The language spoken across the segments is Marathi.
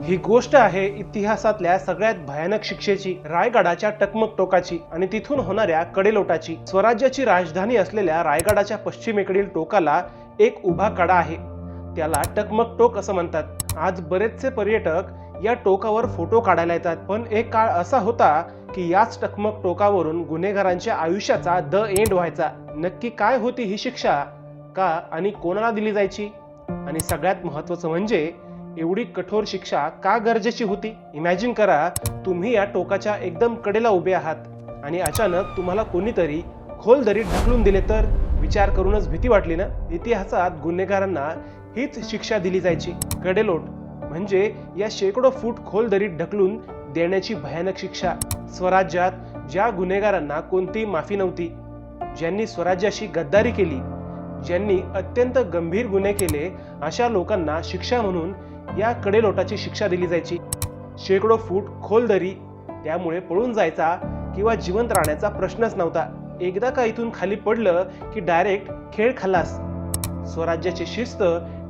ही गोष्ट आहे इतिहासातल्या सगळ्यात भयानक शिक्षेची, रायगडाच्या टकमक टोकाची आणि तिथून होणाऱ्या कडेलोटाची। स्वराज्याची राजधानी असलेल्या रायगडाच्या पश्चिमेकडील टोकाला एक उभा कडा आहे, त्याला टकमक टोक असं म्हणतात। आज बरेचसे पर्यटक या टोकावर फोटो काढायला येतात, पण एक काळ असा होता की याच टकमक टोकावरून गुन्हेगारांच्या आयुष्याचा द एंड व्हायचा। नक्की काय होती ही शिक्षा, का आणि कोणाला दिली जायची, आणि सगळ्यात महत्त्वाचं म्हणजे एवढी कठोर शिक्षा का गरजेची होती? इमॅजिन करा, तुम्ही या टोकाच्या एकदम कडेला उभे आहात आणि अचानक तुम्हाला कोणीतरी खोल दरीत ढकलून दिले तर? विचार करूनच भीती वाटली ना? इतिहासात गुन्हेगारांना हीच शिक्षा दिली जायची, कडेलोट, म्हणजे या शेकडो फूट खोल दरीत ढकलून देण्याची भयानक शिक्षा। स्वराज्यात ज्या गुन्हेगारांना कोणती माफी नव्हती, ज्यांनी स्वराज्याशी गद्दारी केली, ज्यांनी अत्यंत गंभीर गुन्हे केले, अशा लोकांना शिक्षा म्हणून या कडेलोटाची शिक्षा दिली जायची। शेकडो फूट खोल दरी, त्यामुळे पळून जायचा किंवा जिवंत राहण्याचा प्रश्नच नव्हता। एकदा का इथून खाली पडलं की डायरेक्ट खेळ खलास। स्वराज्याची शिस्त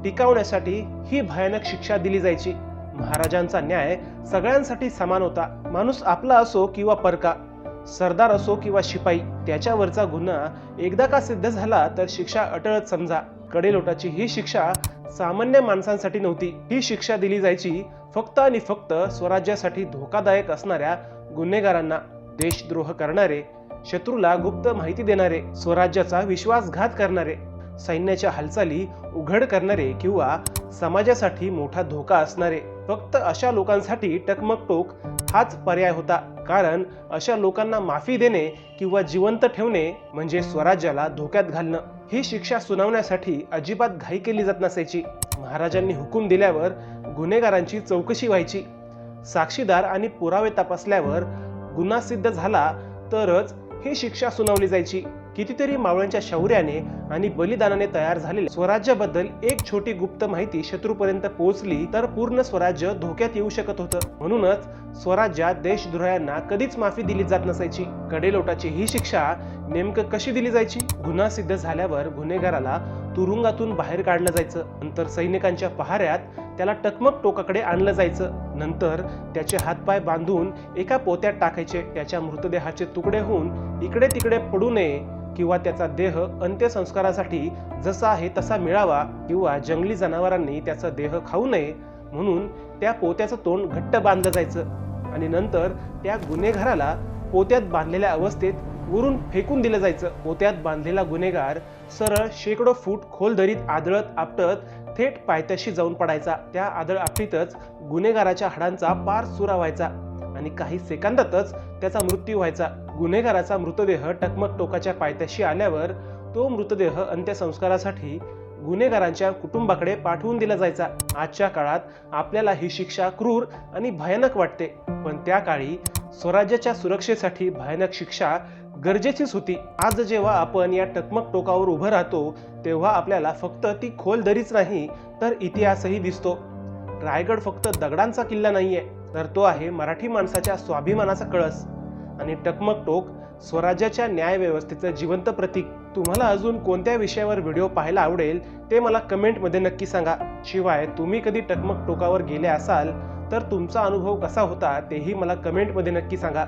टिकवण्यासाठी ही भयानक शिक्षा दिली जायची। महाराजांचा न्याय सगळ्यांसाठी समान होता, माणूस आपला असो किंवा परका, सरदार असो किंवा शिपाई, त्याच्यावरचा गुन्हा एकदा का सिद्ध झाला तर शिक्षा अटळच समजा। कडेलोटाची ही शिक्षा सामान्य माणसांसाठी नव्हती, ही शिक्षा दिली जायची फक्त आणि फक्त स्वराज्यासाठी धोकादायक असणाऱ्या गुन्हेगारांना, देशद्रोह करणारे, शत्रूला गुप्त माहिती देणारे, स्वराज्याचा विश्वासघात करणारे, सैन्याच्या हालचाली उघड करणारे किंवा समाजासाठी मोठा धोका असणारे, फक्त अशा लोकांसाठी टकमक टोक हाच पर्याय होता। कारण अशा लोकांना माफी देणे किंवा जिवंत ठेवणे म्हणजे स्वराज्याला धोक्यात घालणं। ही शिक्षा सुनावण्यासाठी अजिबात घाई केली जात नसायची। महाराजांनी हुकूम दिल्यावर गुन्हेगारांची चौकशी व्हायची, साक्षीदार आणि पुरावे तपासल्यावर गुन्हा सिद्ध झाला तरच ही शिक्षा सुनावली जायची। कितीतरी मावळ्यांच्या शौर्याने आणि बलिदानाने तयार झालेल्या स्वराज्याबद्दल एक छोटी गुप्त माहिती शत्रूपर्यंत पोहोचली तर पूर्ण स्वराज्य धोक्यात येऊ शकत होतं। म्हणूनच स्वराज्यात देशद्रोह्यांना कधीच माफी दिली जात नसायची। कडेलोटाची ही शिक्षा नेमकं कशी दिली जायची? गुन्हा सिद्ध झाल्यावर गुन्हेगाराला तुरुंगातून बाहेर काढलं जायचं, नंतर सैनिकांच्या पहाऱ्यात त्याला टकमक टोकाकडे आणलं जायचं, नंतर त्याचे हातपाय बांधून एका पोत्यात टाकायचे, त्याच्या मृतदेहाचे तुकडे होऊन इकडे तिकडे पडू नये किंवा त्याचा देह अंत्यसंस्कारासाठी जसा आहे तसा मिळावा किंवा जंगली जनावरांनी त्याचा देह खाऊ नये म्हणून त्या पोत्याचं तोंड घट्ट बांधलं जायचं आणि नंतर त्या गुन्हेगाराला पोत्यात बांधलेल्या अवस्थेत वरून फेकून दिलं जायचं। पोत्यात बांधलेला गुन्हेगार सरळ शेकडो फूट खोल दरीत आदळत आपटत थेट पायथ्याशी जाऊन पडायचा। त्या आदळ आपटीतच गुन्हेगाराच्या हाडांचा पार सुरा व्हायचा आणि काही सेकंदातच त्याचा मृत्यू व्हायचा। गुन्हेगाराचा मृतदेह टकमक टोकाच्या पायथ्याशी आल्यावर तो मृतदेह अंत्यसंस्कारासाठी गुन्हेगारांच्या कुटुंबाकडे पाठवून दिला जायचा। आजच्या काळात आपल्याला ही शिक्षा क्रूर आणि भयानक वाटते, पण त्या काळी स्वराज्याच्या सुरक्षेसाठी भयानक शिक्षा गरजेचीच होती। आज जेव्हा आपण या टकमक टोकावर उभं राहतो तेव्हा आपल्याला फक्त ती खोल दरीच नाही तर इतिहासही दिसतो। रायगड फक्त दगडांचा किल्ला नाहीये, तर तो आहे मराठी माणसाच्या स्वाभिमानाचा कळस आणि टकमक टोक स्वराज्याच्या न्याय व्यवस्थेचं जिवंत प्रतीक। तुम्हाला अजून कोणत्या विषयावर व्हिडिओ पाहायला आवडेल ते मला कमेंटमध्ये नक्की सांगा। शिवाय तुम्ही कधी टकमक टोकावर गेले असाल तर तुमचा अनुभव कसा होता तेही मला कमेंटमध्ये नक्की सांगा।